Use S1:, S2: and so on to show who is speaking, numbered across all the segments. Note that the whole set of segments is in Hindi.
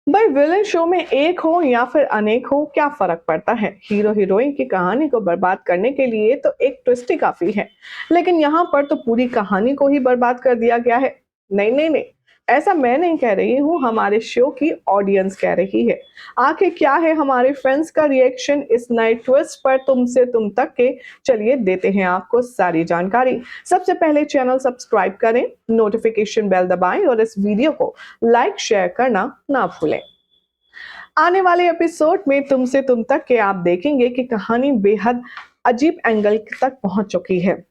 S1: भाई विलेन शो में एक हो या फिर अनेक हो, क्या फर्क पड़ता है? हीरो हीरोइन की कहानी को बर्बाद करने के लिए तो एक ट्विस्ट ही काफी है। लेकिन यहाँ पर तो पूरी कहानी को ही बर्बाद कर दिया गया है। नहीं नहीं नहीं, ऐसा मैं नहीं कह रही हूँ, हमारे शो की ऑडियंस कह रही है। आखिर क्या है हमारे फैंस का रिएक्शन इस नए ट्विस्ट पर, तुमसे तुम तक के। चलिए देते हैं आपको सारी जानकारी। सबसे पहले चैनल सब्सक्राइब करें, नोटिफिकेशन बेल दबाएं और इस वीडियो को लाइक शेयर करना ना भूलें। आने वाले एपिसोड में तुमसे तुम तक के आप देखेंगे कि कहानी बेहद अजीब एंगल तक पहुंच चुकी है,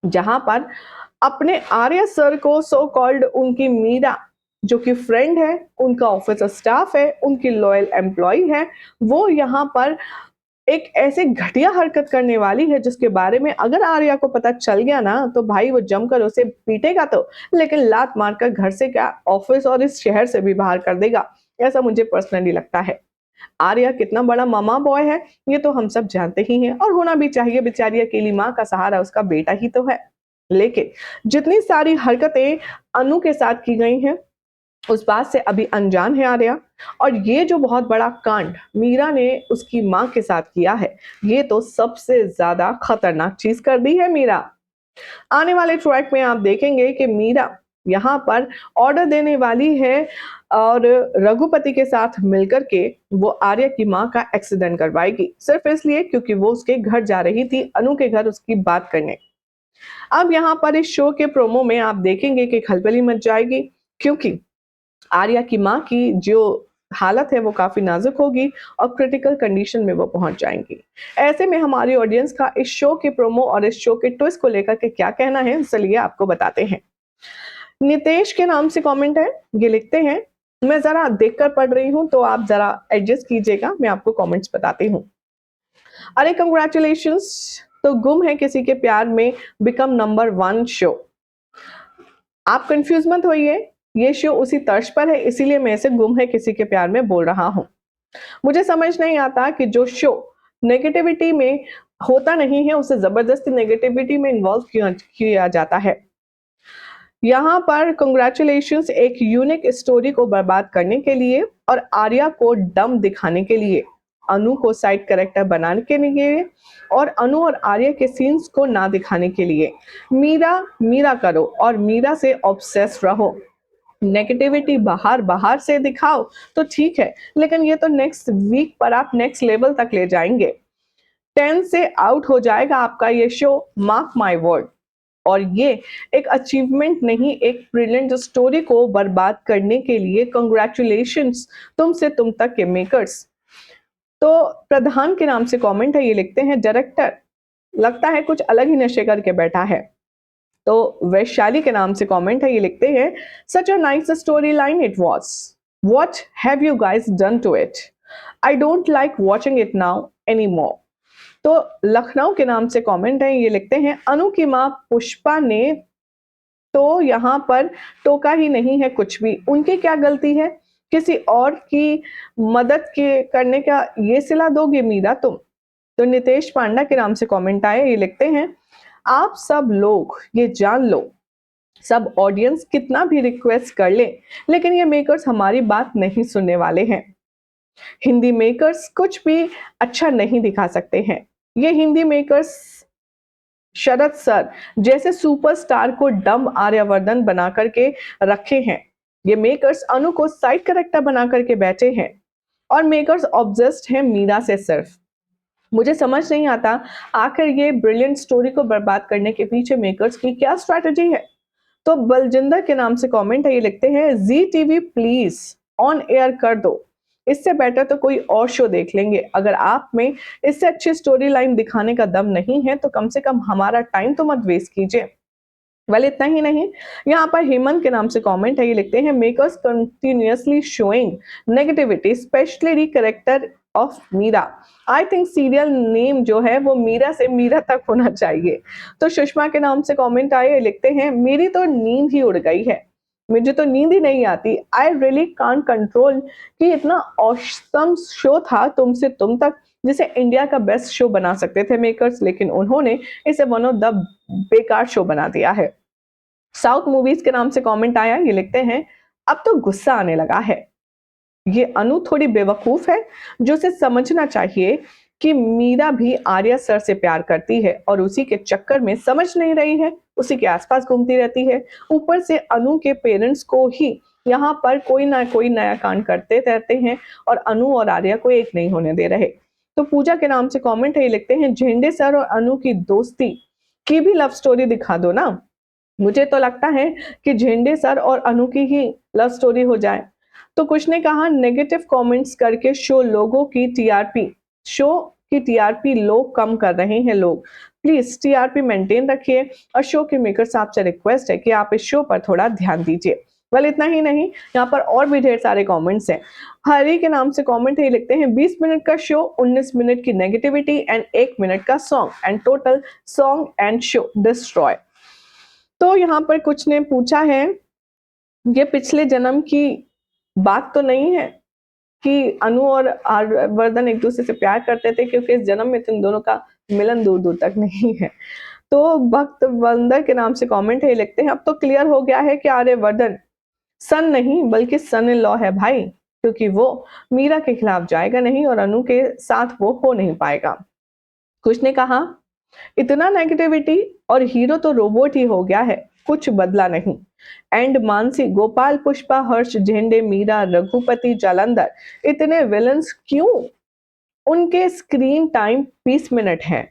S1: जहां पर अपने आर्य सर को सो कॉल्ड उनकी मीरा, जो कि फ्रेंड है, उनका ऑफिस स्टाफ है, उनकी लॉयल एम्प्लॉय है, वो यहाँ पर एक ऐसे घटिया हरकत करने वाली है जिसके बारे में अगर आर्या को पता चल गया ना तो भाई वो जमकर उसे पीटेगा तो, लेकिन लात मारकर घर से क्या ऑफिस और इस शहर से भी बाहर कर देगा। ऐसा मुझे पर्सनली लगता है। आर्या कितना बड़ा मामा बॉय है ये तो हम सब जानते ही हैं, और होना भी चाहिए, बेचारी अकेली माँ का सहारा उसका बेटा ही तो है। लेकिन जितनी सारी हरकतें अनु के साथ की गई हैं उस बात से अभी अनजान है आर्या। और ये जो बहुत बड़ा कांड मीरा ने उसकी माँ के साथ किया है, ये तो सबसे ज्यादा खतरनाक चीज कर दी है मीरा। आने वाले ट्रैक में आप देखेंगे कि मीरा यहाँ पर ऑर्डर देने वाली है और रघुपति के साथ मिलकर के वो आर्या की माँ का एक्सीडेंट करवाएगी, सिर्फ इसलिए क्योंकि वो उसके घर जा रही थी, अनु के घर उसकी बात करने। अब यहाँ पर इस शो के प्रोमो में आप देखेंगे कि खलबली मच जाएगी, क्योंकि आर्या की माँ की जो हालत है वो काफी नाजुक होगी और क्रिटिकल कंडीशन में वो पहुंच जाएंगी। ऐसे में हमारी ऑडियंस का इस शो के प्रोमो और इस शो के ट्विस्ट को लेकर के क्या कहना है, चलिए आपको बताते हैं। नितेश के नाम से कमेंट है, ये लिखते हैं, मैं जरा देखकर पढ़ रही हूँ तो आप जरा एडजस्ट कीजिएगा, मैं आपको कमेंट्स बताती हूँ। अरे कंग्रेचुलेशंस, तो गुम है किसी के प्यार में बिकम नंबर 1 शो। आप कंफ्यूज मत होइए, ये शो उसी तर्ज पर है, इसीलिए मैं इसे गुम है किसी के प्यार में बोल रहा हूँ। मुझे समझ नहीं आता कि जो शो नेगेटिविटी में होता नहीं है उसे जबरदस्ती नेगेटिविटी में इन्वॉल्व किया जाता है। यहाँ पर कंग्रेचुलेशंस एक यूनिक स्टोरी को बर्बाद करने के लिए और आर्या को डम दिखाने के लिए, अनु को साइड कैरेक्टर बनाने के लिए और अनु और आर्या के सीन्स को ना दिखाने के लिए। मीरा मीरा करो और मीरा से ऑब्सेस रहो। नेगेटिविटी बाहर बाहर से दिखाओ तो ठीक है, लेकिन ये तो नेक्स्ट वीक पर आप नेक्स्ट लेवल तक ले जाएंगे। 10 से आउट हो जाएगा आपका ये शो, मार्क माय वर्ड। और ये एक अचीवमेंट नहीं, एक ब्रिलियंट स्टोरी को बर्बाद करने के लिए कंग्रेचुलेशंस तुमसे तुम तक के मेकर्स। तो प्रधान के नाम से कमेंट है, ये लिखते हैं, डायरेक्टर लगता है कुछ अलग ही नशे करके बैठा है। तो वैशाली के नाम से कमेंट है, ये लिखते हैं, such a nice story line it was, what have you guys done to it, I don't like watching it now any more. तो लखनऊ के नाम से कमेंट है, ये लिखते हैं, अनु की माँ पुष्पा ने तो यहाँ पर टोका ही नहीं है कुछ भी, उनकी क्या गलती है, किसी और की मदद के करने का ये सिला दोगे मीरा तुम। तो नितेश पांडा के नाम से कमेंट आए, ये लिखते हैं, आप सब लोग ये जान लो, सब ऑडियंस कितना भी रिक्वेस्ट कर ले, लेकिन ये मेकर्स हमारी बात नहीं सुनने वाले हैं। हिंदी मेकर्स कुछ भी अच्छा नहीं दिखा सकते हैं। ये हिंदी मेकर्स शरद सर जैसे सुपरस्टार को डम आर्यवर्धन बना करके रखे हैं। ये मेकर्स अनु को साइड कैरेक्टर बना करके बैठे हैं और मेकर्स ऑब्सेस्ड हैं मीरा से सिर्फ। मुझे समझ नहीं आता आखिर ये ब्रिलियंट स्टोरी को बर्बाद करने के पीछे मेकर्स की क्या स्ट्रैटेजी है। तो बलजिंदर के नाम से कमेंट है, ये लिखते हैं, जी टीवी प्लीज ऑन एयर कर दो, इससे बेटर तो कोई और शो देख लेंगे। अगर आप में इससे अच्छी स्टोरी लाइन दिखाने का दम नहीं है तो कम से कम हमारा टाइम तो मत वेस्ट कीजिए। वेल इतना ही नहीं, यहाँ पर हेमंत के नाम से कमेंट है, ये लिखते हैं, makers continuously showing negativity specially character of Meera, I think serial name जो है वो मीरा से मीरा तक होना चाहिए। तो सुषमा के नाम से कमेंट आए, लिखते हैं, मेरी तो नींद ही उड़ गई है, मुझे तो नींद ही नहीं आती, आई रियली कांट कंट्रोल कि इतना औसम शो था तुमसे तुम तक, जिसे इंडिया का बेस्ट शो बना सकते थे मेकर्स, लेकिन उन्होंने इसे वन ऑफ द बेकार शो बना दिया है। साउथ मूवीज के नाम से कमेंट आया, ये लिखते हैं, अब तो गुस्सा आने लगा है, ये अनु थोड़ी बेवकूफ है, जो उसे समझना चाहिए कि मीरा भी आर्या सर से प्यार करती है और उसी के चक्कर में समझ नहीं रही है, उसी के आसपास घूमती रहती है। ऊपर से अनु के पेरेंट्स को ही यहाँ पर कोई ना कोई नया कांड करते रहते हैं और अनु और आर्या को एक नहीं होने दे रहे। तो पूजा के नाम से कमेंट है, लिखते हैं झेंडे सर और अनु की दोस्ती की भी लव स्टोरी दिखा दो ना। मुझे तो लगता है कि झेंडे सर और अनु की ही लव स्टोरी हो जाए। तो कुछ ने कहा नेगेटिव कमेंट्स करके शो की टीआरपी लोग कम कर रहे हैं लोग, प्लीज टीआरपी मेंटेन रखिए और शो के मेकर साहब से रिक्वेस्ट है कि आप इस शो पर थोड़ा ध्यान दीजिए। वेल इतना ही नहीं, यहाँ पर और भी ढेर सारे कमेंट्स हैं। हरी के नाम से कमेंट है, लिखते हैं 20 मिनट का शो, 19 मिनट की नेगेटिविटी एंड 1 मिनट का song and total song and show destroy. तो यहाँ पर कुछ ने पूछा है ये पिछले जन्म की बात तो नहीं है कि अनु और आर्यवर्धन एक दूसरे से प्यार करते थे, क्योंकि इस जन्म में तो इन दोनों का मिलन दूर दूर तक नहीं है। तो भक्त बंदर के नाम से कमेंट है, लिखते हैं अब तो क्लियर हो गया है कि आर्यवर्धन सन नहीं बल्कि सन इन लॉ है भाई, क्योंकि वो मीरा के खिलाफ जाएगा नहीं और अनु के साथ वो हो नहीं पाएगा। कुछ ने कहा इतना नेगेटिविटी और हीरो तो रोबोट ही हो गया है, कुछ बदला नहीं। एंड मानसी, गोपाल, पुष्पा, हर्ष, झेंडे, मीरा, रघुपति, जालंधर, इतने विलन्स क्यों? उनके स्क्रीन टाइम 20 मिनट है,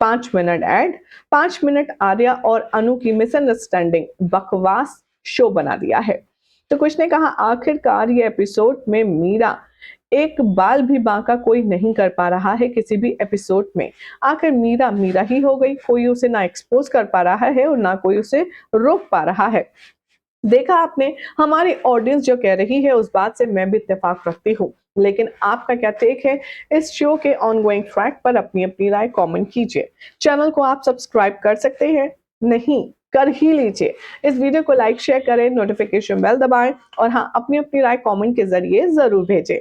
S1: 5 मिनट ऐड, 5 मिनट आर्या और अनु की मिसअंडरस्टैंडिंग बकवास शो बना दिया है। तो कुछ ने कहा आखिरकार ये एपिसोड में मीरा एक बाल भी बांका कोई नहीं कर पा रहा है किसी भी एपिसोड में। आखिर मीरा मीरा ही हो गई, कोई उसे ना एक्सपोज कर पा रहा है और ना कोई उसे रोक पा रहा है। देखा आपने, हमारी ऑडियंस जो कह रही है उस बात से मैं भी इत्तेफाक रखती हूँ, लेकिन आपका क्या टेक है इस शो के ऑनगोइंग ट्रैक पर? अपनी अपनी राय कमेंट कीजिए। चैनल को आप सब्सक्राइब कर सकते हैं, नहीं कर ही लीजिए। इस वीडियो को लाइक शेयर करें, नोटिफिकेशन बेल दबाएं और हाँ, अपनी अपनी राय कमेंट के जरिए जरूर भेजें।